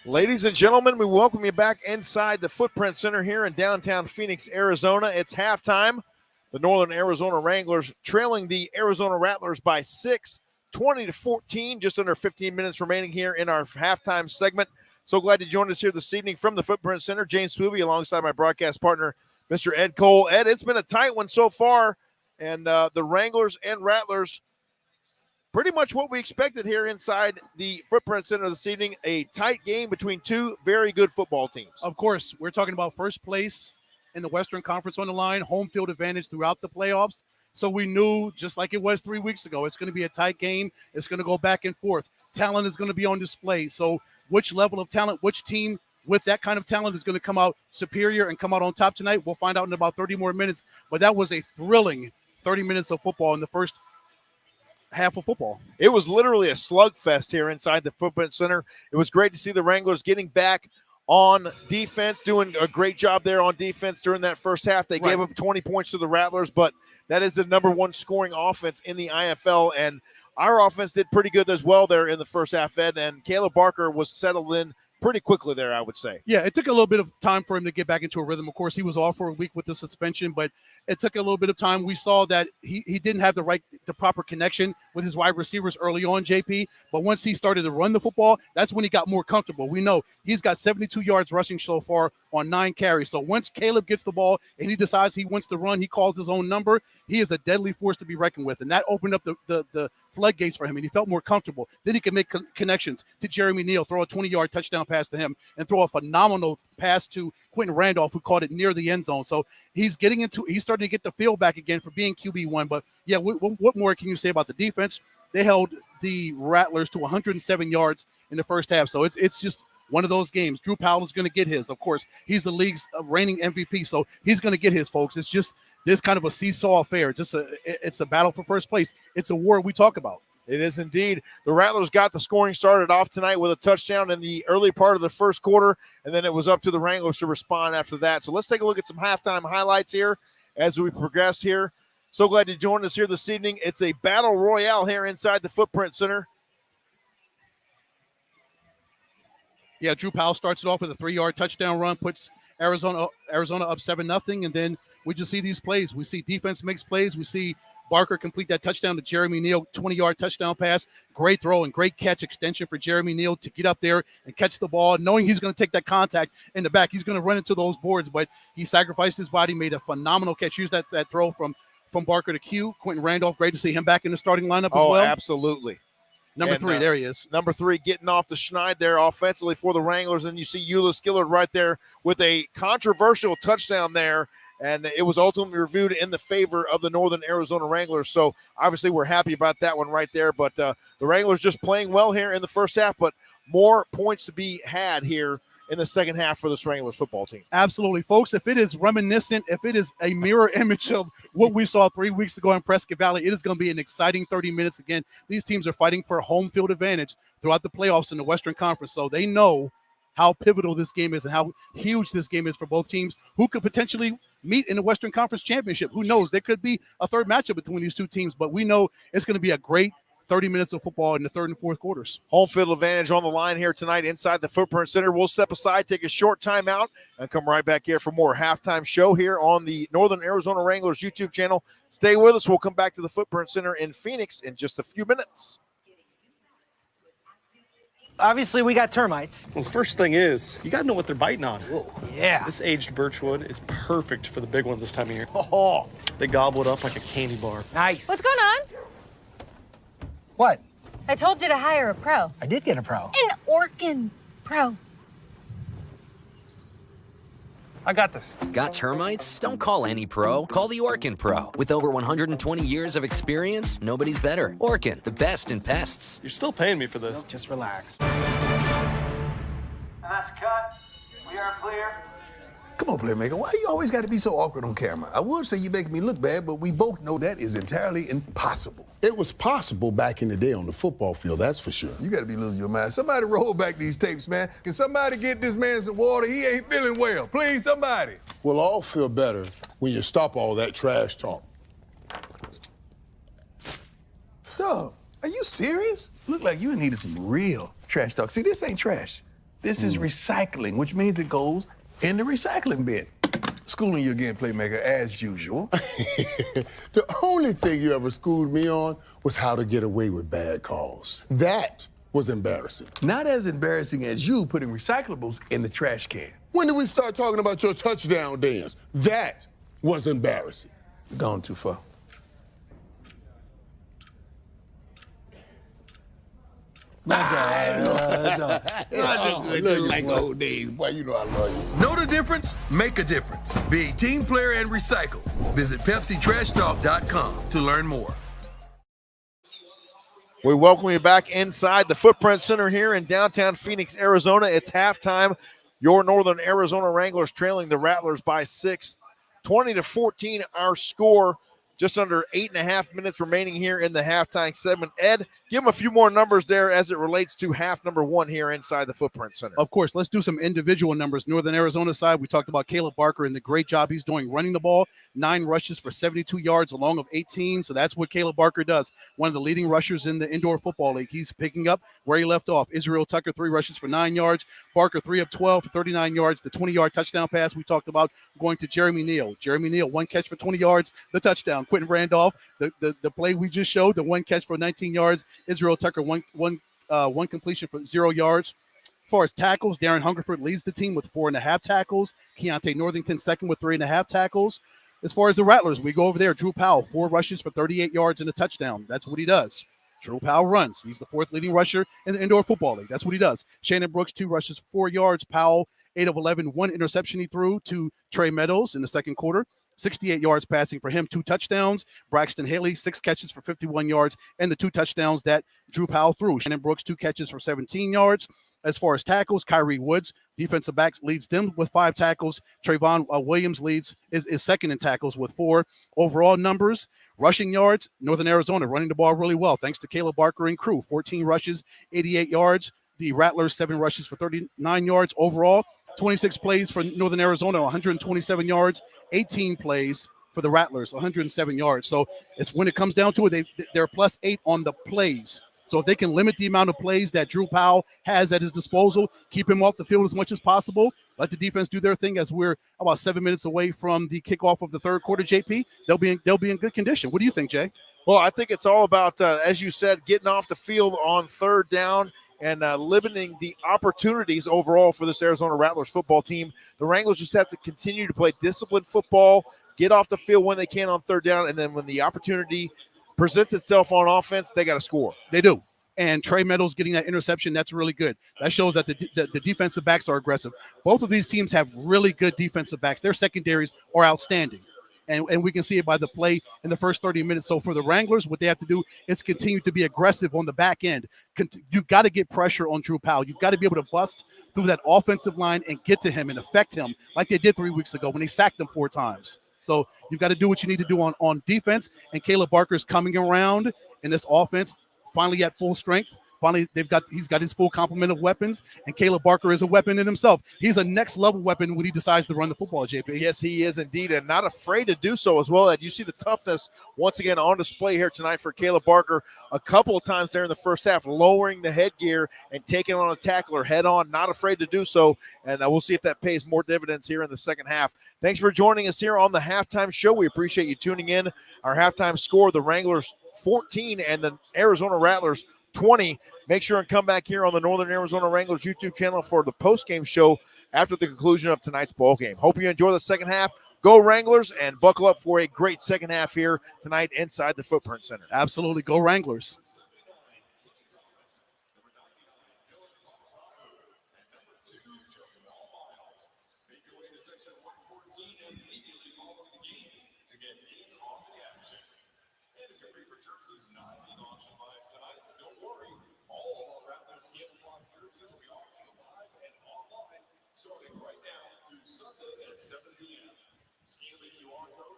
Ladies and gentlemen, we welcome you back inside the Footprint Center here in downtown Phoenix, Arizona. It's halftime. The Northern Arizona Wranglers trailing the Arizona Rattlers by 6, 20-14, just under 15 minutes remaining here in our halftime segment. So glad to join us here this evening from the Footprint Center. James Swooby alongside my broadcast partner, Mr. Ed Cole. Ed, it's been a tight one so far, and the Wranglers and Rattlers pretty much what we expected here inside the Footprint Center this evening, a tight game between two very good football teams. Of course, we're talking about first place in the Western Conference on the line, home field advantage throughout the playoffs. So we knew, just like it was 3 weeks ago, it's going to be a tight game. It's going to go back and forth. Talent is going to be on display. So which level of talent, which team with that kind of talent is going to come out superior and come out on top tonight? We'll find out in about 30 more minutes. But that was a thrilling 30 minutes of football in the first half of football. It was literally a slugfest here inside the Footprint Center. It was great to see the Wranglers getting back on defense, doing a great job there on defense during that first half. They gave up 20 points to the Rattlers, but that is the number one scoring offense in the IFL, and our offense did pretty good as well there in the first half, Ed, and Caleb Barker was settled in pretty quickly there, I would say. Yeah, it took a little bit of time for him to get back into a rhythm. Of course, he was off for a week with the suspension, but it took a little bit of time. We saw that he didn't have the proper connection with his wide receivers early on, JP, but once he started to run the football, that's when he got more comfortable. We know he's got 72 yards rushing so far on 9 carries. So once Caleb gets the ball and he decides he wants to run, he calls his own number, he is a deadly force to be reckoned with, and that opened up the floodgates for him, and he felt more comfortable. Then he could make connections to Jeremy Neal, throw a 20-yard touchdown pass to him, and throw a phenomenal pass to Quentin Randolph, who caught it near the end zone. So he's starting to get the feel back again for being QB1. But, yeah, what more can you say about the defense? They held the Rattlers to 107 yards in the first half. So it's just one of those games. Drew Powell is going to get his. Of course, he's the league's reigning MVP, so he's going to get his, folks. It's just this kind of a seesaw affair. It's a battle for first place. It's a war we talk about. It is indeed. The Rattlers got the scoring started off tonight with a touchdown in the early part of the first quarter, and then it was up to the Wranglers to respond after that. So let's take a look at some halftime highlights here as we progress here. So glad to join us here this evening. It's a battle royale here inside the Footprint Center. Yeah, Drew Powell starts it off with a 3-yard touchdown run, puts Arizona up 7-0, and then we just see these plays. We see defense makes plays. We see Barker complete that touchdown to Jeremy Neal, 20-yard touchdown pass. Great throw and great catch extension for Jeremy Neal to get up there and catch the ball, knowing he's going to take that contact in the back. He's going to run into those boards, but he sacrificed his body, made a phenomenal catch. Used that throw from Barker to Q. Quentin Randolph, great to see him back in the starting lineup as well. Oh, absolutely. Number 3, there he is. Number 3 getting off the schneid there offensively for the Wranglers. And you see Eula Skillard right there with a controversial touchdown there. And it was ultimately reviewed in the favor of the Northern Arizona Wranglers. So obviously we're happy about that one right there. But the Wranglers just playing well here in the first half, but more points to be had here in the second half for this Wranglers football team. Absolutely, folks. If it is reminiscent, if it is a mirror image of what we saw 3 weeks ago in Prescott Valley, it is going to be an exciting 30 minutes again. These teams are fighting for a home field advantage throughout the playoffs in the Western Conference, so they know how pivotal this game is and how huge this game is for both teams who could potentially meet in the Western Conference Championship. Who knows? There could be a third matchup between these two teams, but we know it's going to be a great 30 minutes of football in the third and fourth quarters. Home field advantage on the line here tonight inside the Footprint Center. We'll step aside, take a short timeout, and come right back here for more halftime show here on the Northern Arizona Wranglers YouTube channel. Stay with us. We'll come back to the Footprint Center in Phoenix in just a few minutes. Obviously, we got termites. Well, first thing is, you gotta know what they're biting on. Whoa, yeah. This aged birchwood is perfect for the big ones this time of year. Oh, They gobble it up like a candy bar. nice. What's going on? What? I told you to hire a pro. I did get a pro. An Orkin pro. I got this. Got termites? Don't call any pro. Call the Orkin Pro. With over 120 years of experience, nobody's better. Orkin, the best in pests. You're still paying me for this. Just relax. And that's cut. We are clear. Come on, Playmaker. Why you always got to be so awkward on camera? I would say you make me look bad, but we both know that is entirely impossible. It was possible back in the day on the football field, that's for sure. You got to be losing your mind. Somebody roll back these tapes, man. Can somebody get this man some water? He ain't feeling well. Please, somebody. We'll all feel better when you stop all that trash talk. Dog, are you serious? Look like you needed some real trash talk. See, this ain't trash. This is recycling, which means it goes in the recycling bin. Schooling you again, playmaker, as usual. The only thing you ever schooled me on was how to get away with bad calls. That was embarrassing. Not as embarrassing as you putting recyclables in the trash can. When did we start talking about your touchdown dance? That was embarrassing. You've gone too far. Like old days. Boy, you know I love you. Know the difference? Make a difference. Be a team player and recycle. Visit PepsiTrashTalk.com to learn more. We welcome you back inside the Footprint Center here in downtown Phoenix, Arizona. It's halftime. Your Northern Arizona Wranglers trailing the Rattlers by 6, 20-14. Our score. Just under 8.5 minutes remaining here in the halftime segment. Ed, give them a few more numbers there as it relates to half number 1 here inside the Footprint Center. Of course, let's do some individual numbers. Northern Arizona side, we talked about Caleb Barker and the great job he's doing running the ball. 9 rushes for 72 yards, a long of 18. So that's what Caleb Barker does. One of the leading rushers in the Indoor Football League. He's picking up where he left off. Israel Tucker, 3 rushes for 9 yards. Barker, 3 of 12 for 39 yards. The 20-yard touchdown pass we talked about going to Jeremy Neal. Jeremy Neal, 1 catch for 20 yards, the touchdown. Quentin Randolph, the play we just showed, the 1 catch for 19 yards. Israel Tucker, one completion for 0 yards. As far as tackles, Darren Hungerford leads the team with 4.5 tackles. Keontae Northington second with 3.5 tackles. As far as the Rattlers, we go over there. Drew Powell, 4 rushes for 38 yards and a touchdown. That's what he does. Drew Powell runs. He's the 4th leading rusher in the Indoor Football League. That's what he does. Shannon Brooks, 2 rushes, 4 yards. Powell, 8 of 11, 1 interception he threw to Trey Meadows in the second quarter. 68 yards passing for him, 2 touchdowns. Braxton Haley, 6 catches for 51 yards, and the 2 touchdowns that Drew Powell threw. Shannon Brooks, 2 catches for 17 yards. As far as tackles, Kyrie Woods, defensive backs, leads them with 5 tackles. Trayvon Williams is second in tackles with 4. Overall numbers, rushing yards, Northern Arizona running the ball really well, thanks to Caleb Barker and crew. 14 rushes, 88 yards. The Rattlers, 7 rushes for 39 yards. Overall, 26 plays for Northern Arizona, 127 yards. 18 plays for the Rattlers, 107 yards. So it's when it comes down to it, they're +8 on the plays. So if they can limit the amount of plays that Drew Powell has at his disposal, keep him off the field as much as possible, let the defense do their thing as we're about 7 minutes away from the kickoff of the third quarter, JP, they'll be in good condition. What do you think, Jay? Well, I think it's all about, as you said, getting off the field on third down and limiting the opportunities overall for this Arizona Rattlers football team. The Wranglers just have to continue to play disciplined football, get off the field when they can on third down, and then when the opportunity presents itself on offense, they got to score. They do. And Trey Meadows getting that interception, that's really good. That shows that the defensive backs are aggressive. Both of these teams have really good defensive backs. Their secondaries are outstanding. And we can see it by the play in the first 30 minutes. So for the Wranglers, what they have to do is continue to be aggressive on the back end. You've got to get pressure on Drew Powell. You've got to be able to bust through that offensive line and get to him and affect him like they did 3 weeks ago when they sacked him 4 times. So you've got to do what you need to do on defense. And Caleb Barker's coming around in this offense, finally at full strength. Finally, he's got his full complement of weapons, and Caleb Barker is a weapon in himself. He's a next-level weapon when he decides to run the football, JP. Yes, he is indeed, and not afraid to do so as well. And you see the toughness once again on display here tonight for Caleb Barker. A couple of times there in the first half, lowering the headgear and taking on a tackler head-on, not afraid to do so. And we'll see if that pays more dividends here in the second half. Thanks for joining us here on the Halftime Show. We appreciate you tuning in. Our halftime score, the Wranglers 14 and the Arizona Rattlers 20. Make sure and come back here on the Northern Arizona Wranglers YouTube channel for the post-game show after the conclusion of tonight's ball game. Hope you enjoy the second half. Go Wranglers, and buckle up for a great second half here tonight inside the Footprint Center. Absolutely. Go Wranglers. Starting right now through Sunday at 7 p.m. Scan the QR code